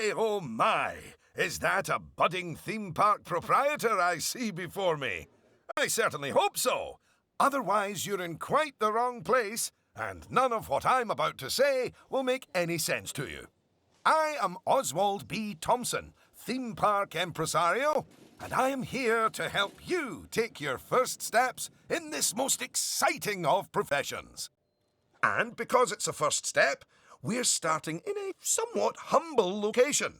My, oh my! Is that a budding theme park proprietor I see before me? I certainly hope so. Otherwise, you're in quite the wrong place, and none of what I'm about to say will make any sense to you. I am Oswald B. Thompson, theme park impresario, and I am here to help you take your first steps in this most exciting of professions. And because it's a first step, we're starting in a somewhat humble location.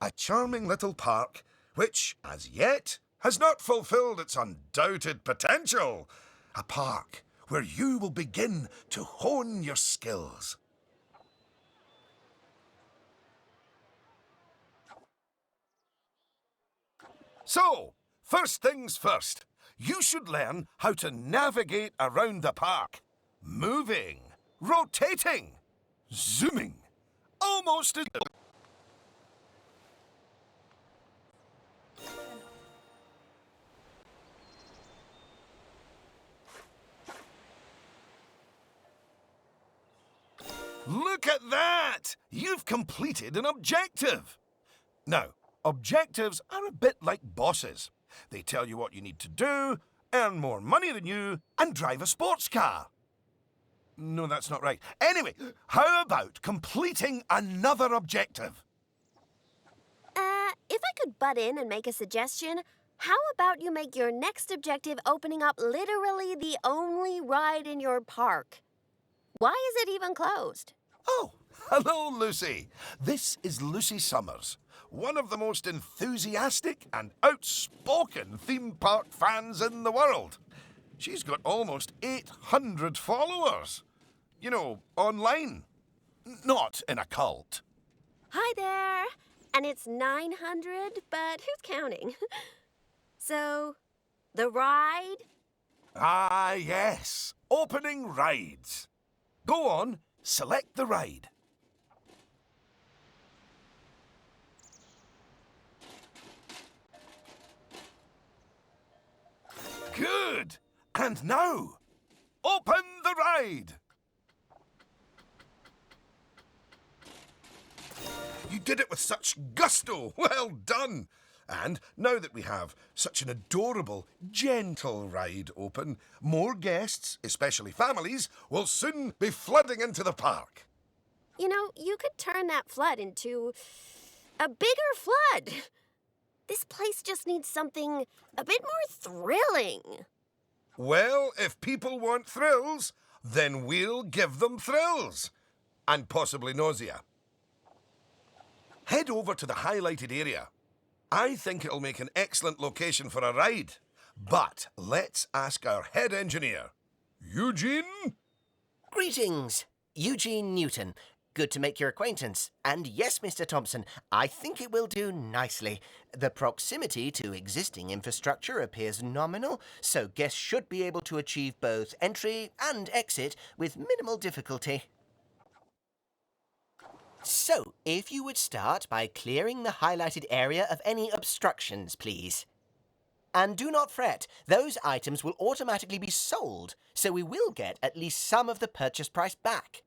A charming little park which, as yet, has not fulfilled its undoubted potential. A park where you will begin to hone your skills. So, first things first, you should learn how to navigate around the park. Moving, rotating, zooming, almost as... Look at that! You've completed an objective! Now, objectives are a bit like bosses. They tell you what you need to do, earn more money than you, and drive a sports car. No, that's not right. Anyway, how about completing another objective? If I could butt in and make a suggestion, how about you make your next objective opening up literally the only ride in your park? Why is it even closed? Oh, hello, Lucy. This is Lucy Summers, one of the most enthusiastic and outspoken theme park fans in the world. She's got almost 800 followers. You know, online. Not in a cult. Hi there. And it's 900, but who's counting? So, the ride? Ah, yes. Opening rides. Go on, select the ride. Good. And now, open the ride. You did it with such gusto. Well done. And now that we have such an adorable, gentle ride open, more guests, especially families, will soon be flooding into the park. You know, you could turn that flood into a bigger flood. This place just needs something a bit more thrilling. Well, if people want thrills, then we'll give them thrills. And possibly nausea. Head over to the highlighted area. I think it'll make an excellent location for a ride. But let's ask our head engineer. Eugene? Greetings, Eugene Newton. Good to make your acquaintance. And yes, Mr. Thompson, I think it will do nicely. The proximity to existing infrastructure appears nominal, so guests should be able to achieve both entry and exit with minimal difficulty. So, if you would start by clearing the highlighted area of any obstructions, please. And do not fret, those items will automatically be sold, so we will get at least some of the purchase price back.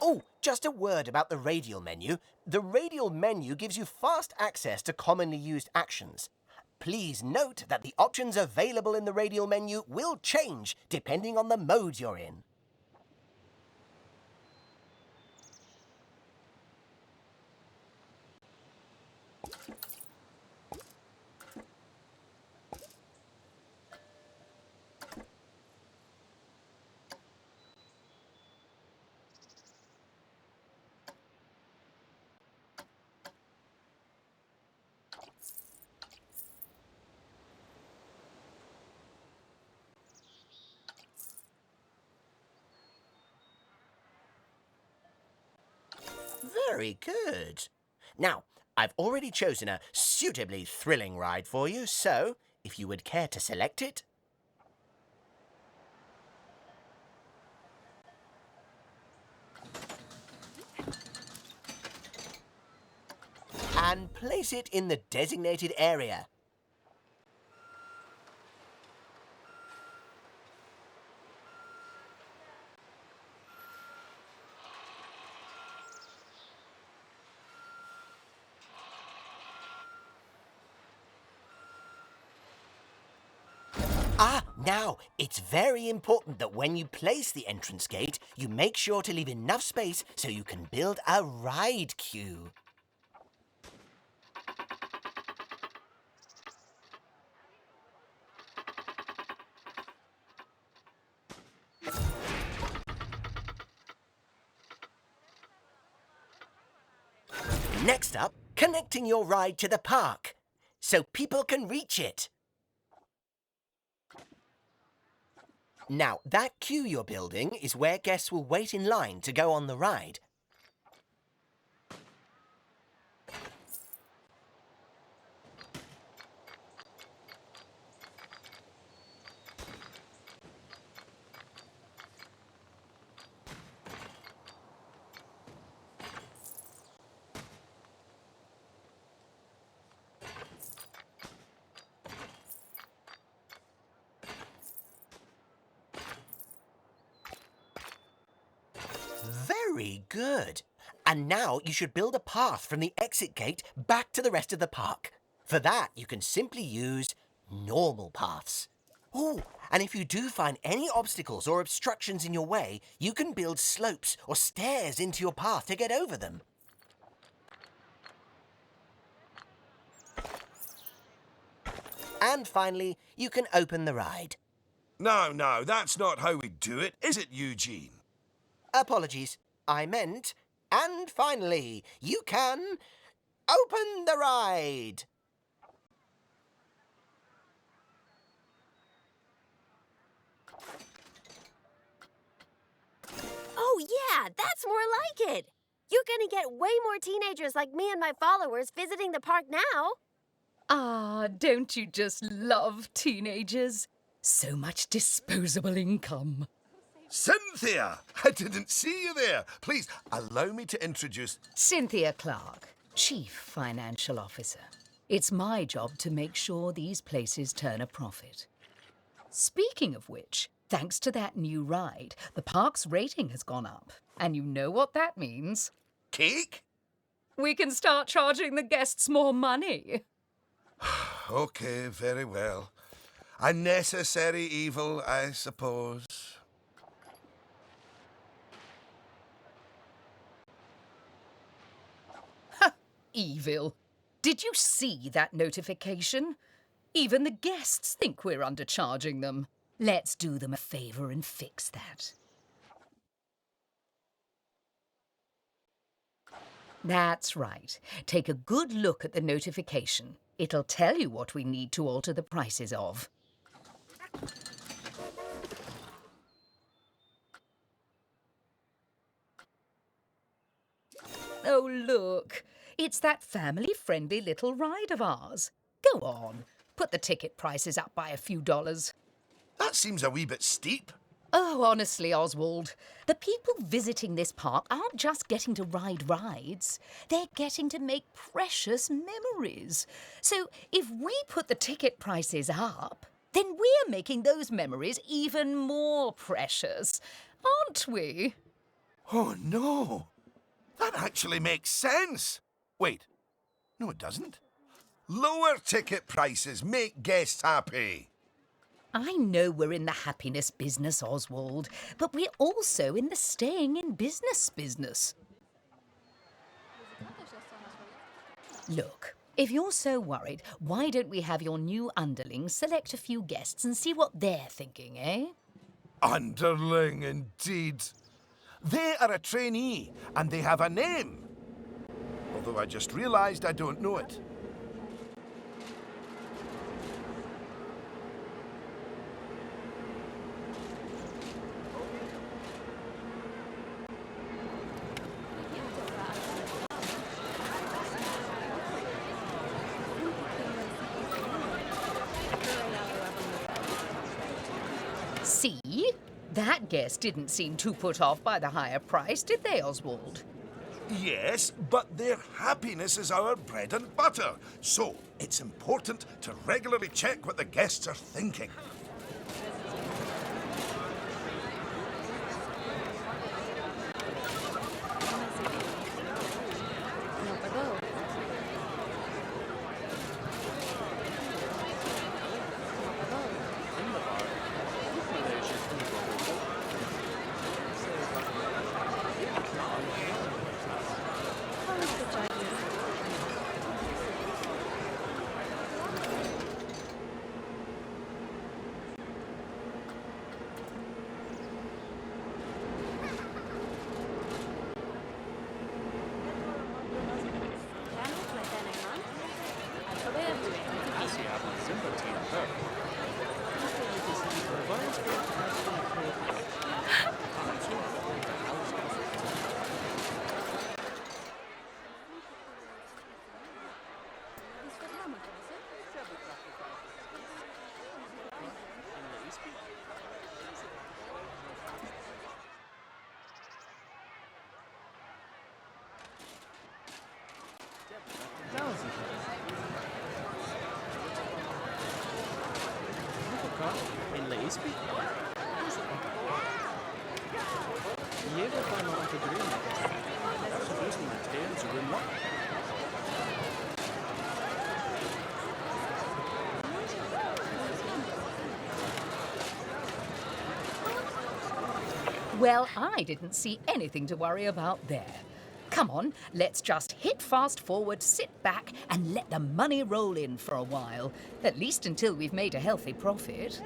Oh, just a word about the radial menu. The radial menu gives you fast access to commonly used actions. Please note that the options available in the radial menu will change depending on the mode you're in. Very good. Now, I've already chosen a suitably thrilling ride for you, so if you would care to select it. And place it in the designated area. Now, it's very important that when you place the entrance gate, you make sure to leave enough space so you can build a ride queue. Next up, connecting your ride to the park, so people can reach it. Now, that queue you're building is where guests will wait in line to go on the ride. Very good. And now you should build a path from the exit gate back to the rest of the park. For that, you can simply use normal paths. Oh, and if you do find any obstacles or obstructions in your way, you can build slopes or stairs into your path to get over them. And finally, you can open the ride. No, that's not how we do it, is it, Eugene? Apologies, I meant, and finally, you can open the ride. Oh, yeah, that's more like it. You're gonna get way more teenagers like me and my followers visiting the park now. Ah, don't you just love teenagers? So much disposable income. Cynthia! I didn't see you there. Please, allow me to introduce... Cynthia Clark, Chief Financial Officer. It's my job to make sure these places turn a profit. Speaking of which, thanks to that new ride, the park's rating has gone up. And you know what that means? Cake? We can start charging the guests more money. Okay, very well. A necessary evil, I suppose. Evil. Did you see that notification? Even the guests think we're undercharging them. Let's do them a favour and fix that. That's right. Take a good look at the notification. It'll tell you what we need to alter the prices of. Oh, look. It's that family-friendly little ride of ours. Go on. Put the ticket prices up by a few dollars. That seems a wee bit steep. Oh, honestly, Oswald, the people visiting this park aren't just getting to ride rides. They're getting to make precious memories. So if we put the ticket prices up, then we're making those memories even more precious, aren't we? Oh, no. That actually makes sense. Wait. No, it doesn't. Lower ticket prices make guests happy. I know we're in the happiness business, Oswald, but we're also in the staying in business business. Look, if you're so worried, why don't we have your new underlings select a few guests and see what they're thinking, eh? Underling, indeed. They are a trainee, and they have a name. Although I just realised I don't know it. See? That guest didn't seem too put off by the higher price, did they, Oswald? Yes, but their happiness is our bread and butter. So it's important to regularly check what the guests are thinking. príncipe? E ele vai lá to dream. That's the reason my tails are in line. Well, I didn't see anything to worry about there. Come on, let's just hit fast forward, sit back, and let the money roll in for a while. At least until we've made a healthy profit.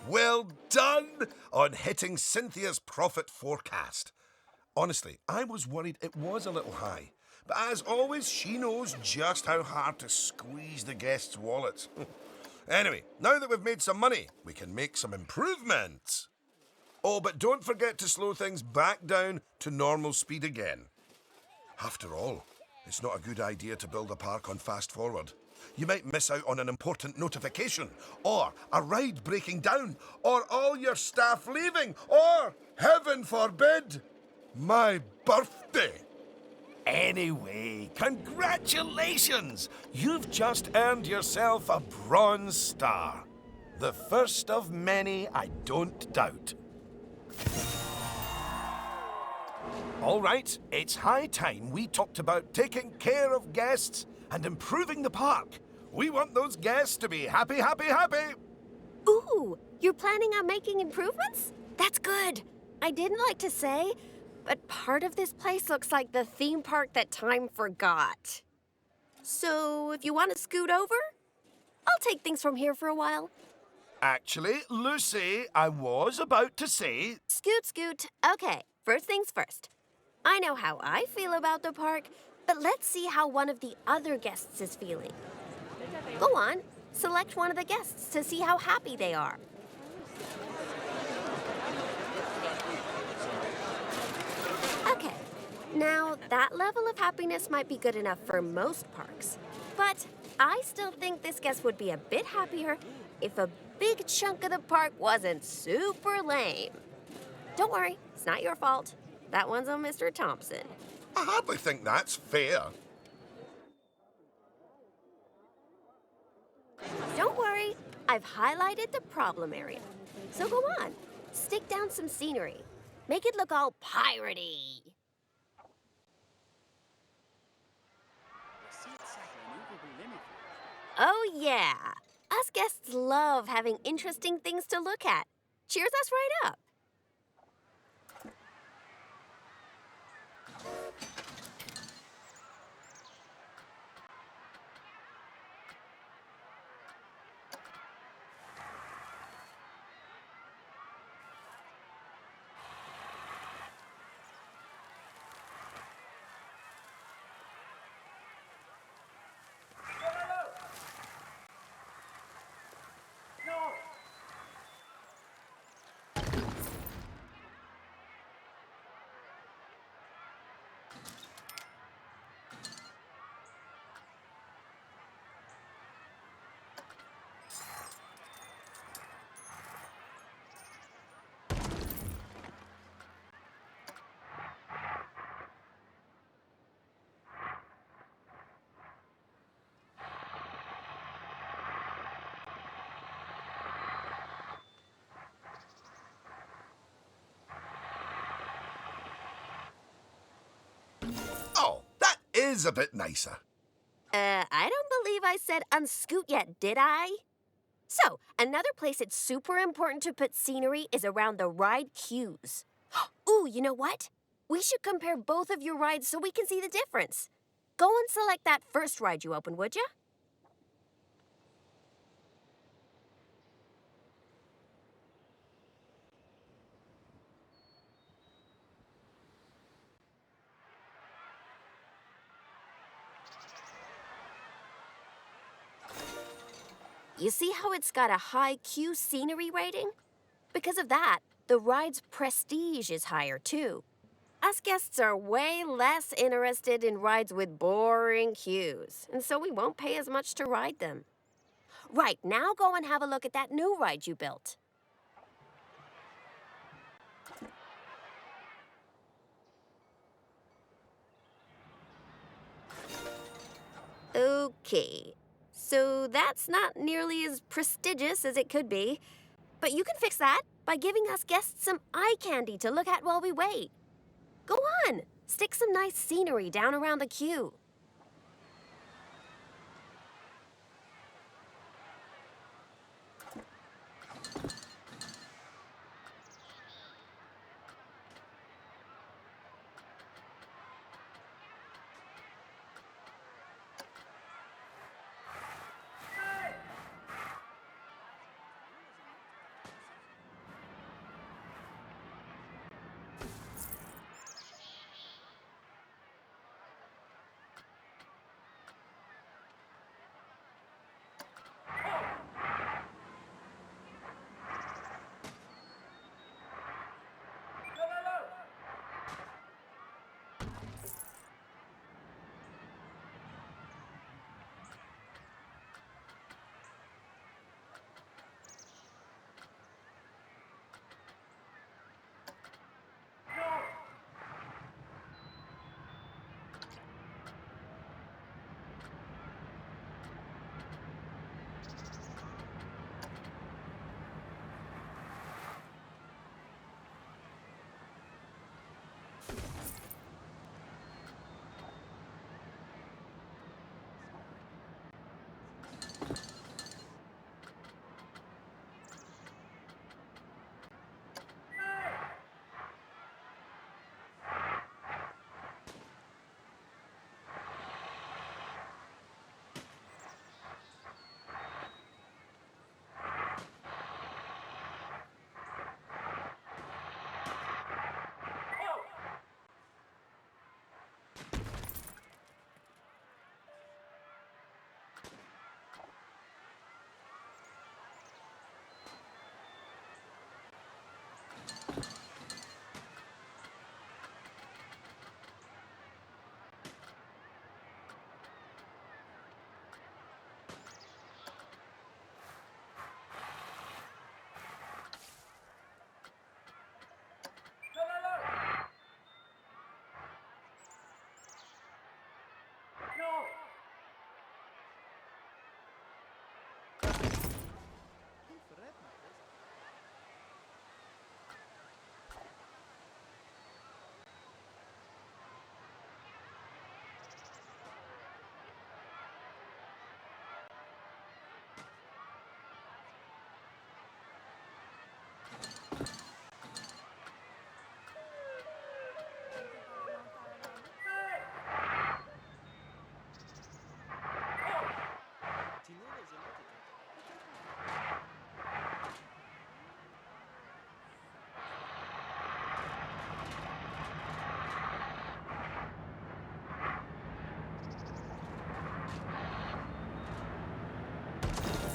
Well done on hitting Cynthia's profit forecast. Honestly, I was worried it was a little high. But as always, she knows just how hard to squeeze the guests' wallets. Anyway, now that we've made some money, we can make some improvements. Oh, but don't forget to slow things back down to normal speed again. After all, it's not a good idea to build a park on fast forward. You might miss out on an important notification, or a ride breaking down, or all your staff leaving, or, heaven forbid, my birthday. Anyway, congratulations! You've just earned yourself a Bronze Star. The first of many, I don't doubt. All right, it's high time we talked about taking care of guests and improving the park. We want those guests to be happy, happy, happy. Ooh, you're planning on making improvements? That's good. I didn't like to say, but part of this place looks like the theme park that time forgot. So, if you want to scoot over, I'll take things from here for a while. Actually, Lucy, I was about to say... Scoot, scoot. Okay, first things first. I know how I feel about the park, but let's see how one of the other guests is feeling. Go on, select one of the guests to see how happy they are. Okay, now that level of happiness might be good enough for most parks, but I still think this guest would be a bit happier if a big chunk of the park wasn't super lame. Don't worry, it's not your fault. That one's on Mr. Thompson. I hardly think that's fair. Don't worry, I've highlighted the problem area. So go on, stick down some scenery. Make it look all piratey. Oh yeah, us guests love having interesting things to look at. Cheers us right up. Oh, that is a bit nicer. I don't believe I said unscoot yet, did I? So, another place it's super important to put scenery is around the ride queues. Ooh, you know what? We should compare both of your rides so we can see the difference. Go and select that first ride you opened, would ya? You see how it's got a high queue scenery rating? Because of that, the ride's prestige is higher too. Us guests are way less interested in rides with boring queues, and so we won't pay as much to ride them. Right, now go and have a look at that new ride you built. Okay, so that's not nearly as prestigious as it could be. But you can fix that by giving us guests some eye candy to look at while we wait. Go on, stick some nice scenery down around the queue.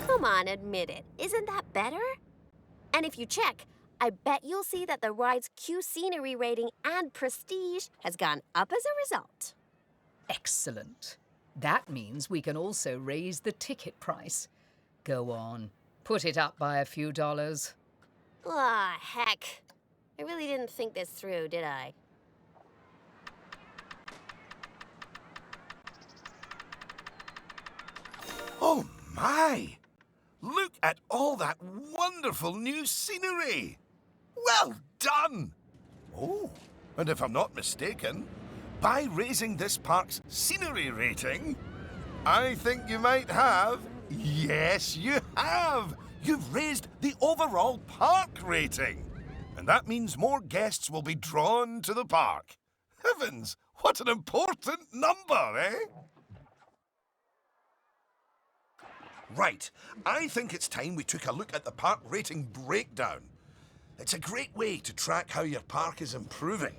Come on, admit it. Isn't that better? And if you check, I bet you'll see that the ride's queue scenery rating and prestige has gone up as a result. Excellent. That means we can also raise the ticket price. Go on, put it up by a few dollars. Ah, heck. I really didn't think this through, did I? Oh my! Look at all that wonderful new scenery! Well done! Oh, and if I'm not mistaken, by raising this park's scenery rating, I think you might have. Yes, you have! You've raised the overall park rating. And that means more guests will be drawn to the park. Heavens, what an important number, eh? Right, I think it's time we took a look at the park rating breakdown. It's a great way to track how your park is improving.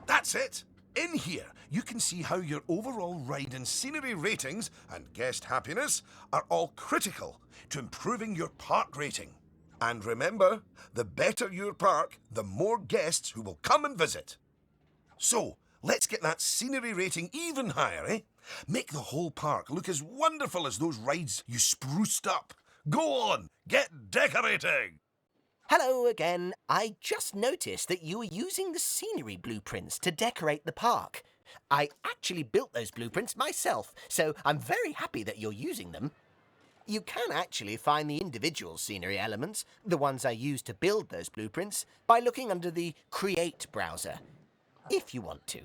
That's it. In here, you can see how your overall ride and scenery ratings and guest happiness are all critical to improving your park rating. And remember, the better your park, the more guests who will come and visit. So, let's get that scenery rating even higher, eh? Make the whole park look as wonderful as those rides you spruced up. Go on, get decorating! Hello again. I just noticed that you were using the scenery blueprints to decorate the park. I actually built those blueprints myself, so I'm very happy that you're using them. You can actually find the individual scenery elements, the ones I used to build those blueprints, by looking under the Create browser, if you want to.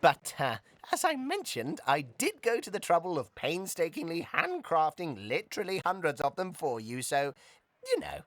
But, as I mentioned, I did go to the trouble of painstakingly handcrafting literally hundreds of them for you, so, you know.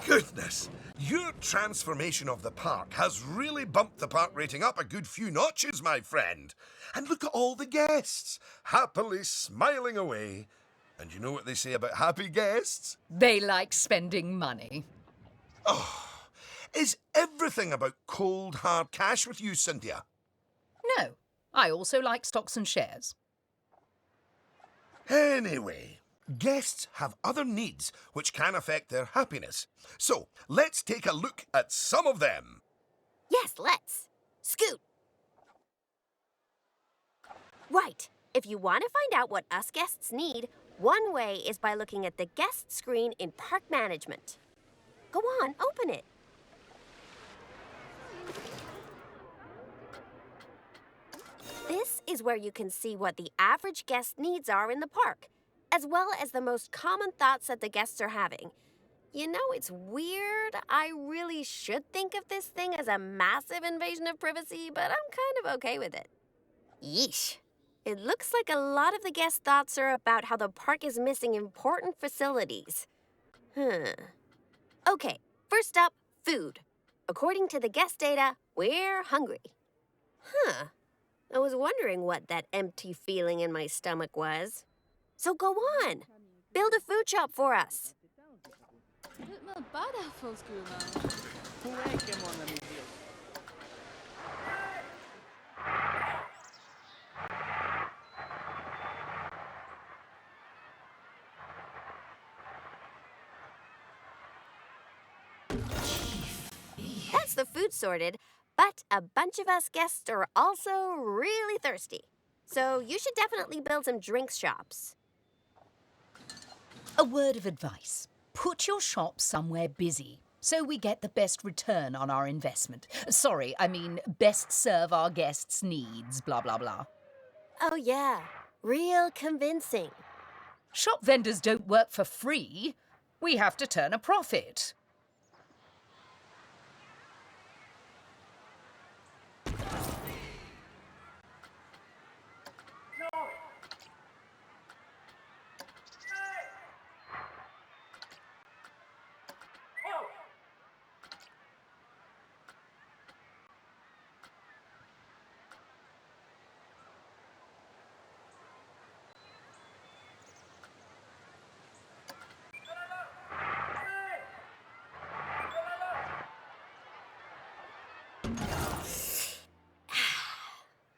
Goodness! Your transformation of the park has really bumped the park rating up a good few notches, my friend. And look at all the guests, happily smiling away. And you know what they say about happy guests? They like spending money. Is everything about cold, hard cash with you, Cynthia? No, I also like stocks and shares. Anyway, guests have other needs which can affect their happiness. So, let's take a look at some of them. Yes, let's. Scoot. Right. If you want to find out what us guests need, one way is by looking at the guest screen in Park Management. Go on, open it. This is where you can see what the average guest needs are in the park, as well as the most common thoughts that the guests are having. You know, it's weird. I really should think of this thing as a massive invasion of privacy, but I'm kind of okay with it. Yeesh. It looks like a lot of the guest thoughts are about how the park is missing important facilities. Okay, first up, food. According to the guest data, we're hungry. I was wondering what that empty feeling in my stomach was. So go on. Build a food shop for us. Hoe é que é, mon ami Bill? That's the food sorted, but a bunch of us guests are also really thirsty. So you should definitely build some drinks shops. A word of advice. Put your shop somewhere busy so we get the best return on our investment. Sorry, I mean best serve our guests' needs, blah, blah, blah. Oh yeah, real convincing. Shop vendors don't work for free. We have to turn a profit.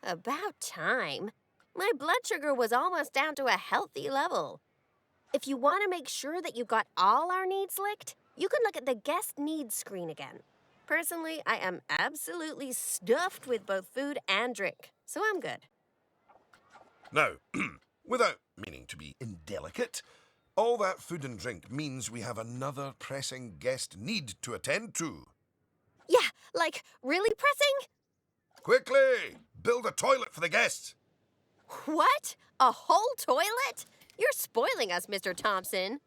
About time. My blood sugar was almost down to a healthy level. If you want to make sure that you got all our needs licked, you can look at the guest needs screen again. Personally, I am absolutely stuffed with both food and drink, so I'm good. Now, without meaning to be indelicate, all that food and drink means we have another pressing guest need to attend to. Yeah, like, really pressing? Quickly! Build a toilet for the guests! What? A whole toilet? You're spoiling us, Mr. Thompson.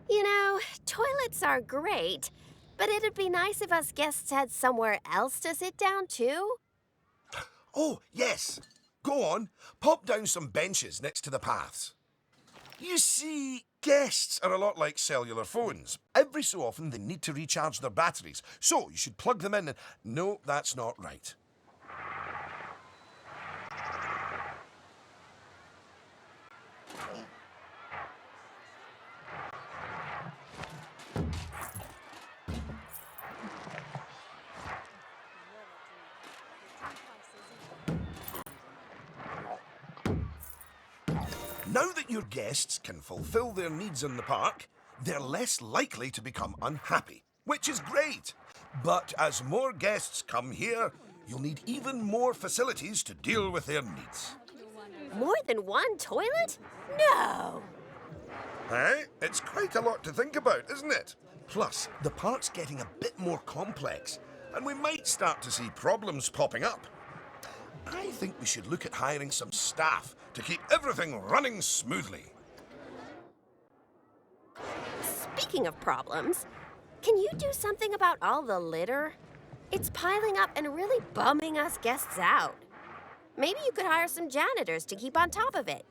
You know, toilets are great, but it'd be nice if us guests had somewhere else to sit down, too. Oh, yes. Go on. Pop down some benches next to the paths. You see, guests are a lot like cellular phones. Every so often they need to recharge their batteries, so you should plug them in and... No, that's not right. Now that your guests can fulfill their needs in the park, they're less likely to become unhappy, which is great. But as more guests come here, you'll need even more facilities to deal with their needs. More than one toilet? No! Eh? It's quite a lot to think about, isn't it? Plus, the park's getting a bit more complex, and we might start to see problems popping up. I think we should look at hiring some staff to keep everything running smoothly. Speaking of problems, can you do something about all the litter? It's piling up and really bumming us guests out. Maybe you could hire some janitors to keep on top of it.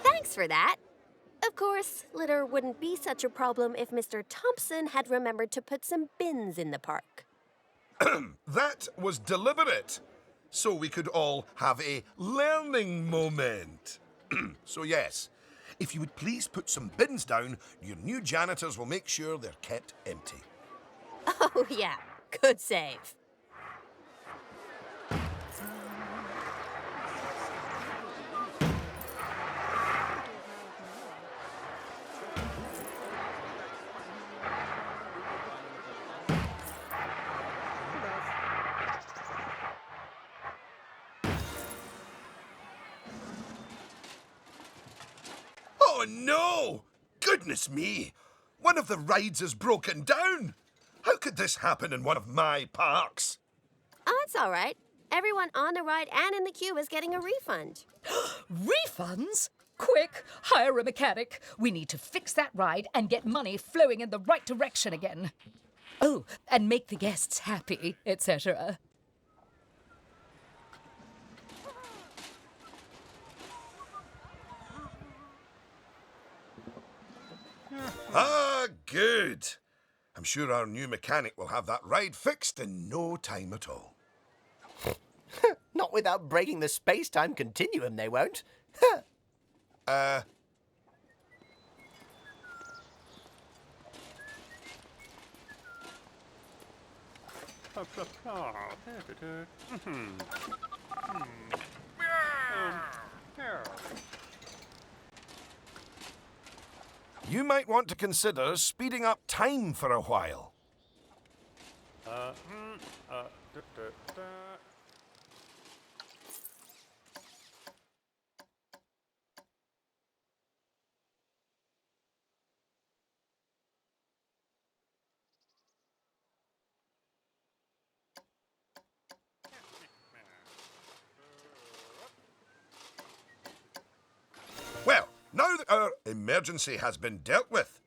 Thanks for that. Of course, litter wouldn't be such a problem if Mr. Thompson had remembered to put some bins in the park. That was deliberate, so we could all have a learning moment. So yes, if you would please put some bins down, your new janitors will make sure they're kept empty. Oh, yeah. Good save. Oh no! Goodness me! One of the rides has broken down! How could this happen in one of my parks? Oh, it's all right. Everyone on the ride and in the queue is getting a refund. Refunds? Quick, hire a mechanic. We need to fix that ride and get money flowing in the right direction again. Oh, and make the guests happy, etc. Ah, good. I'm sure our new mechanic will have that ride fixed in no time at all. Not without breaking the space-time continuum, they won't. You might want to consider speeding up time for a while. Well, now that our emergency has been dealt with,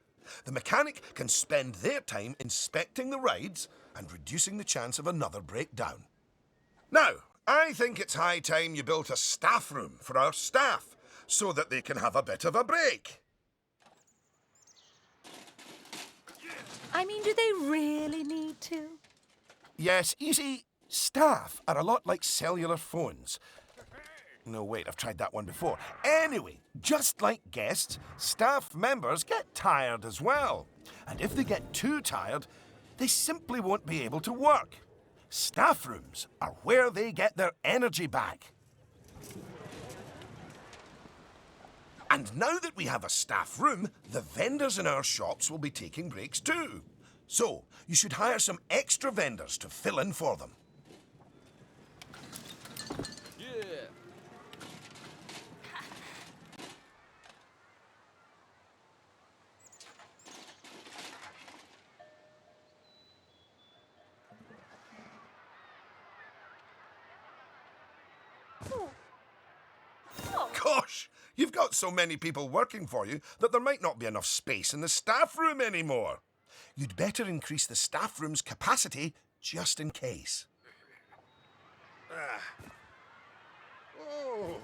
the mechanic can spend their time inspecting the rides and reducing the chance of another breakdown. Now, I think it's high time you built a staff room for our staff so that they can have a bit of a break. I mean, do they really need to? Yes, you see, staff are a lot like cellular phones. No, wait, I've tried that one before. Anyway, just like guests, staff members get tired as well. And if they get too tired, they simply won't be able to work. Staff rooms are where they get their energy back. And now that we have a staff room, the vendors in our shops will be taking breaks too. So, you should hire some extra vendors to fill in for them. Yeah. Gosh, you've got so many people working for you that there might not be enough space in the staff room anymore. You'd better increase the staff room's capacity just in case. Oh.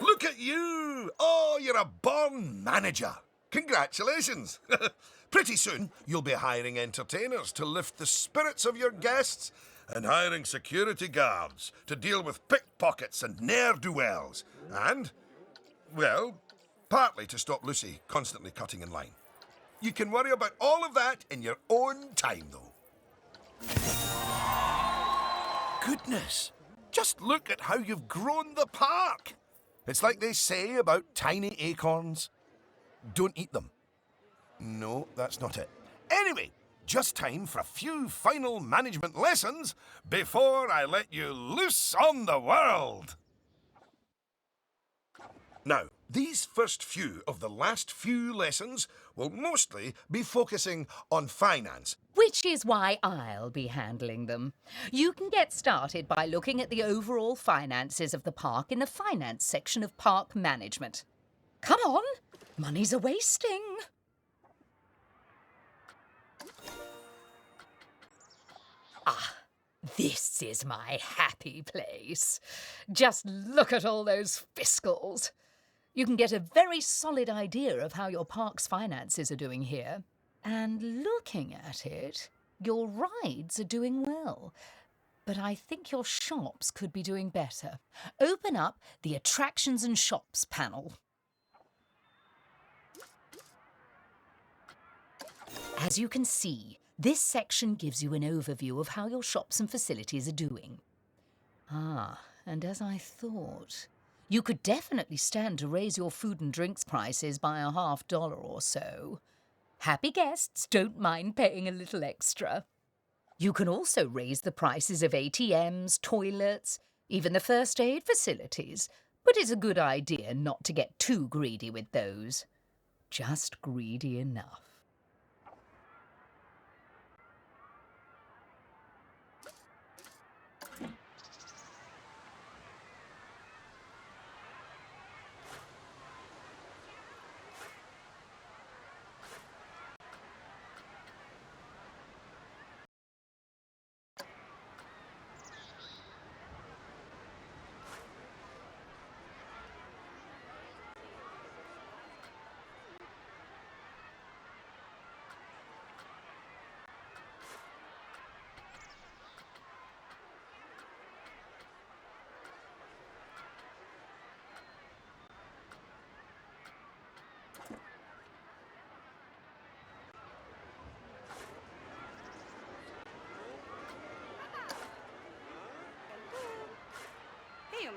Look at you! Oh, you're a born manager. Congratulations. Pretty soon, you'll be hiring entertainers to lift the spirits of your guests and hiring security guards to deal with pickpockets and ne'er-do-wells. And, well, partly to stop Lucy constantly cutting in line. You can worry about all of that in your own time, though. Goodness! Just look at how you've grown the park. It's like they say about tiny acorns. Don't eat them. No, that's not it. Anyway, just time for a few final management lessons before I let you loose on the world. Now, these first few of the last few lessons will mostly be focusing on finance. Which is why I'll be handling them. You can get started by looking at the overall finances of the park in the finance section of park management. Come on, money's a-wasting. Ah, this is my happy place. Just look at all those fiscals. You can get a very solid idea of how your park's finances are doing here. And looking at it, your rides are doing well. But I think your shops could be doing better. Open up the Attractions and Shops panel. As you can see, this section gives you an overview of how your shops and facilities are doing. Ah, and as I thought, you could definitely stand to raise your food and drinks prices by $50 or so. Happy guests don't mind paying a little extra. You can also raise the prices of ATMs, toilets, even the first aid facilities, but it's a good idea not to get too greedy with those. Just greedy enough.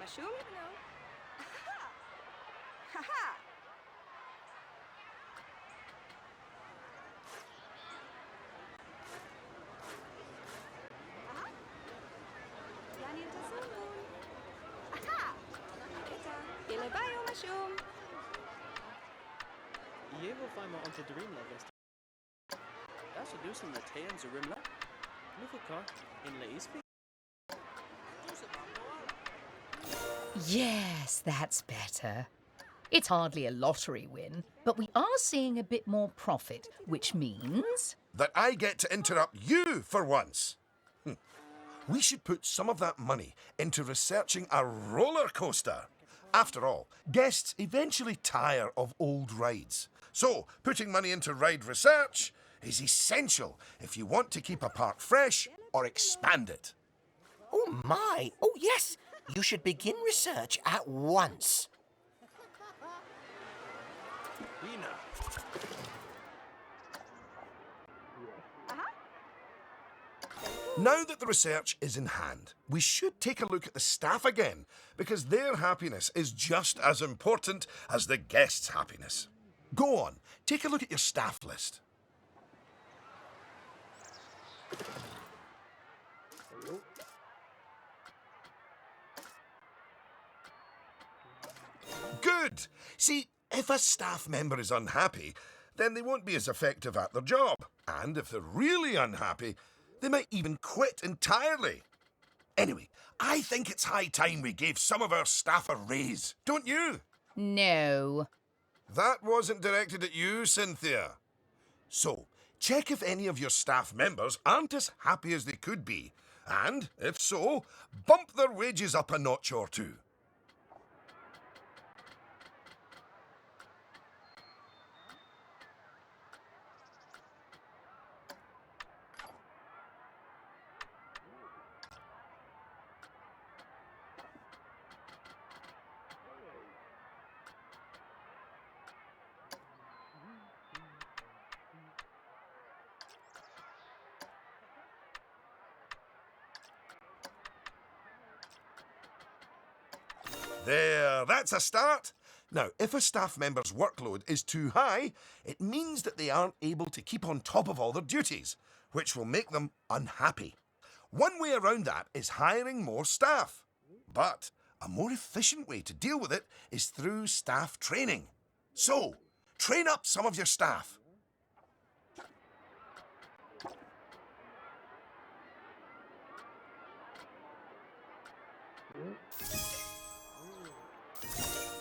Mushroom? No. Haha! Aha! Yani tasawun. Aha! Kita. Ile bayo mushroom. Llevo fajma onto dream levels. That's reducing the tails of rimla. Nufuka in la ispi. Yes, that's better. It's hardly a lottery win, but we are seeing a bit more profit, which means... That I get to interrupt you for once. We should put some of that money into researching a roller coaster. After all, guests eventually tire of old rides. So, putting money into ride research is essential if you want to keep a park fresh or expand it. Oh my! Oh yes! You should begin research at once. Rina. Now that the research is in hand, we should take a look at the staff again, because their happiness is just as important as the guests' happiness. Go on, take a look at your staff list. Good! See, if a staff member is unhappy, then they won't be as effective at their job. And if they're really unhappy, they might even quit entirely. Anyway, I think it's high time we gave some of our staff a raise, don't you? No. That wasn't directed at you, Cynthia. So, check if any of your staff members aren't as happy as they could be. And, if so, bump their wages up a notch or two. There, that's a start. Now, if a staff member's workload is too high, it means that they aren't able to keep on top of all their duties, which will make them unhappy. One way around that is hiring more staff. But a more efficient way to deal with it is through staff training. So, train up some of your staff.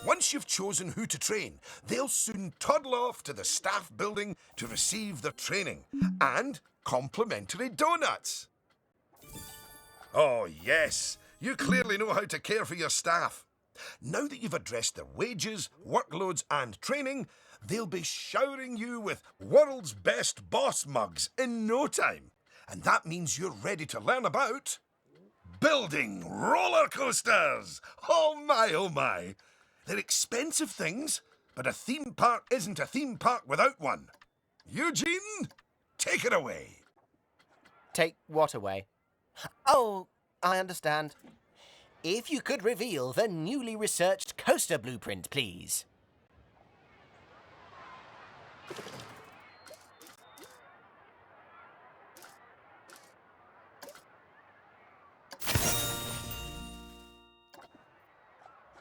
Once you've chosen who to train, they'll soon toddle off to the staff building to receive their training and complimentary donuts. Oh, yes, you clearly know how to care for your staff. Now that you've addressed their wages, workloads, and training, they'll be showering you with world's best boss mugs in no time. And that means you're ready to learn about building roller coasters. Oh my, oh my. They're expensive things, but a theme park isn't a theme park without one. Eugene, take it away. Take what away? Oh, I understand. If you could reveal the newly researched coaster blueprint, please.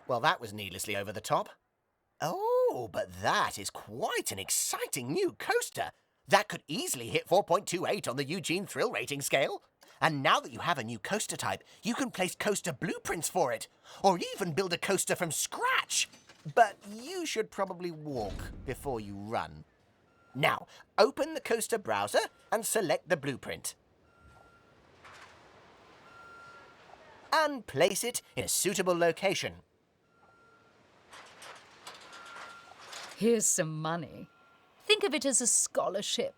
Well, that was needlessly over the top. Oh, but that is quite an exciting new coaster. That could easily hit 4.28 on the Eugene Thrill Rating scale. And now that you have a new coaster type, you can place coaster blueprints for it, or even build a coaster from scratch. But you should probably walk before you run. Now, open the coaster browser and select the blueprint. And place it in a suitable location. Here's some money. Think of it as a scholarship.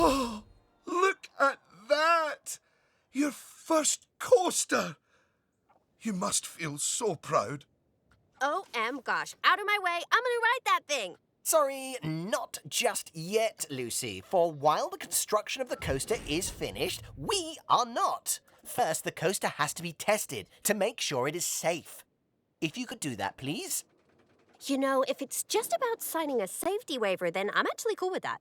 Oh, look at that! Your first coaster! You must feel so proud. Gosh, out of my way, I'm gonna ride that thing. Sorry, not just yet, Lucy, for while the construction of the coaster is finished, we are not. First, the coaster has to be tested to make sure it is safe. If you could do that, please. You know, if it's just about signing a safety waiver, then I'm actually cool with that.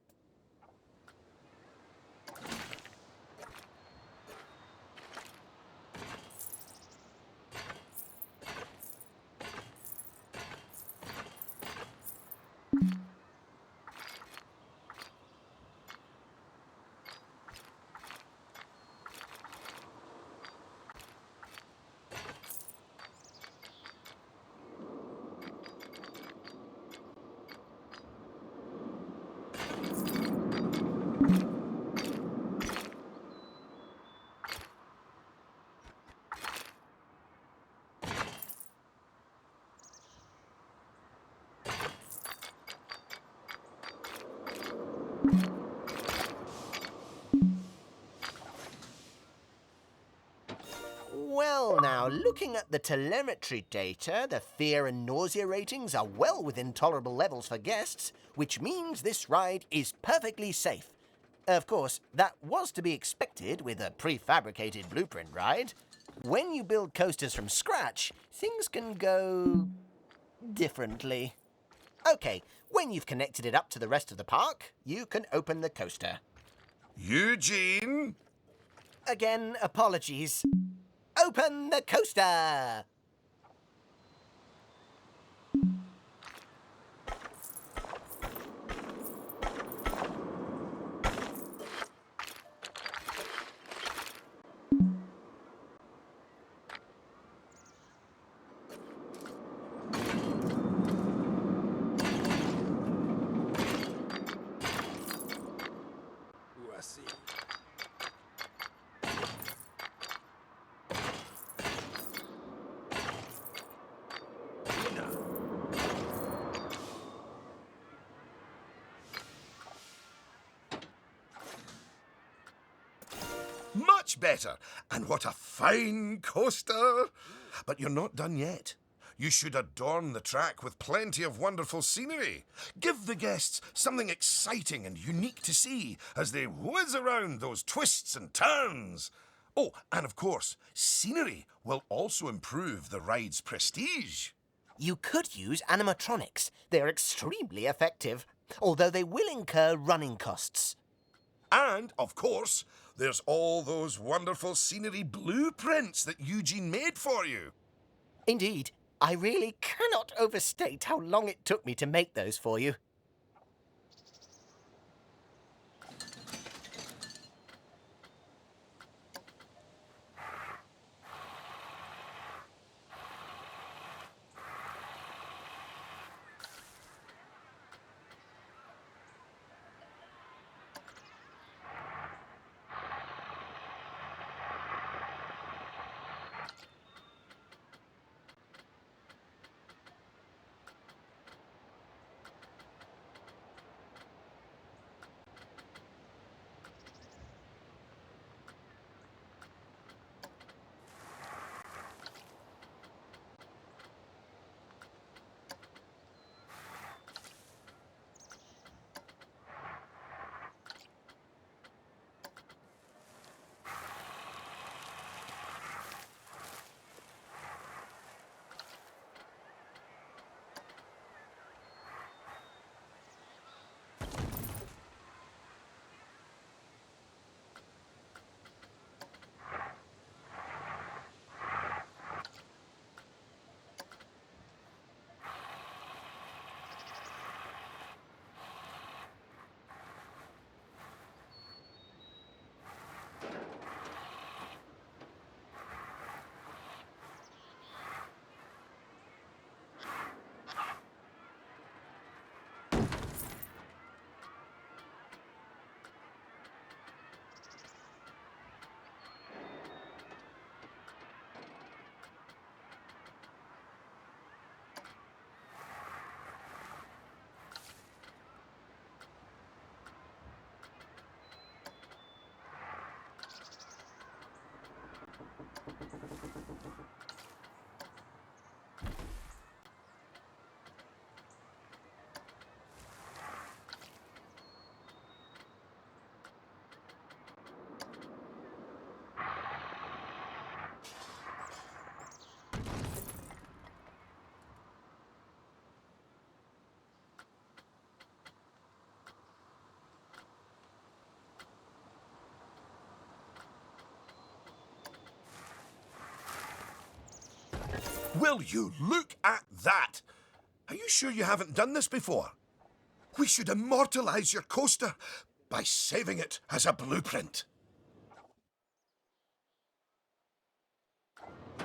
Well, now, looking at the telemetry data, the fear and nausea ratings are well within tolerable levels for guests, which means this ride is perfectly safe. Of course, that was to be expected with a prefabricated blueprint ride. When you build coasters from scratch, things can go differently. Okay, when you've connected it up to the rest of the park, you can open the coaster. Eugene? Again, apologies. Open the coaster! Voici. Much better. And what a fine coaster. But you're not done yet. You should adorn the track with plenty of wonderful scenery. Give the guests something exciting and unique to see as they whiz around those twists and turns. Oh, and of course, scenery will also improve the ride's prestige. You could use animatronics. They're extremely effective, although they will incur running costs. And, of course, there's all those wonderful scenery blueprints that Eugene made for you. Indeed, I really cannot overstate how long it took me to make those for you. Will you look at that? Are you sure you haven't done this before? We should immortalize your coaster by saving it as a blueprint.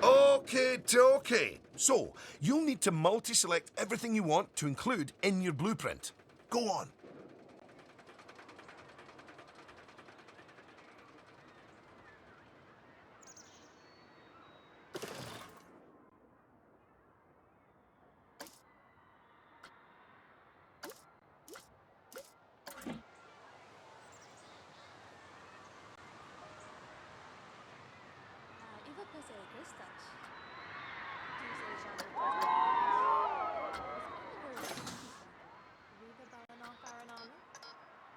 Okay. So, you'll need to multi-select everything you want to include in your blueprint. Go on. Il va poser Christophe.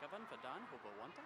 Gavan Vadan Hobawanta?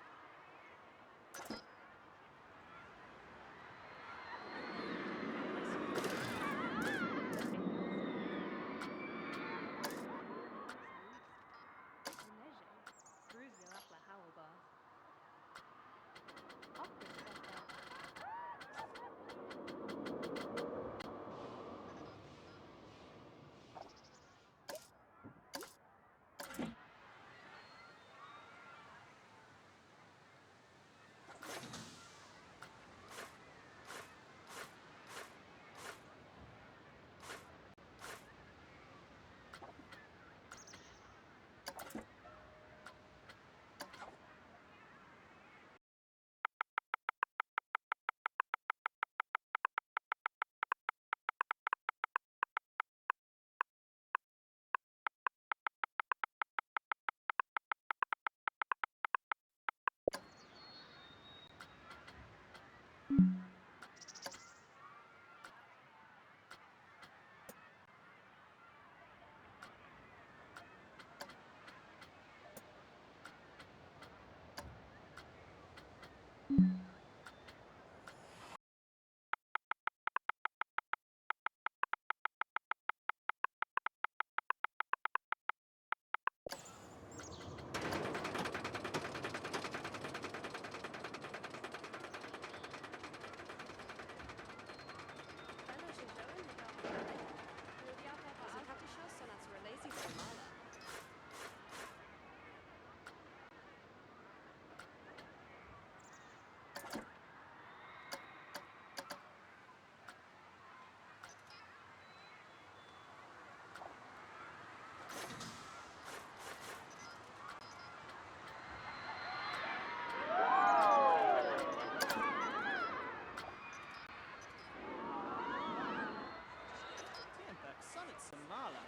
Sonnet Samala.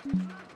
Thank you.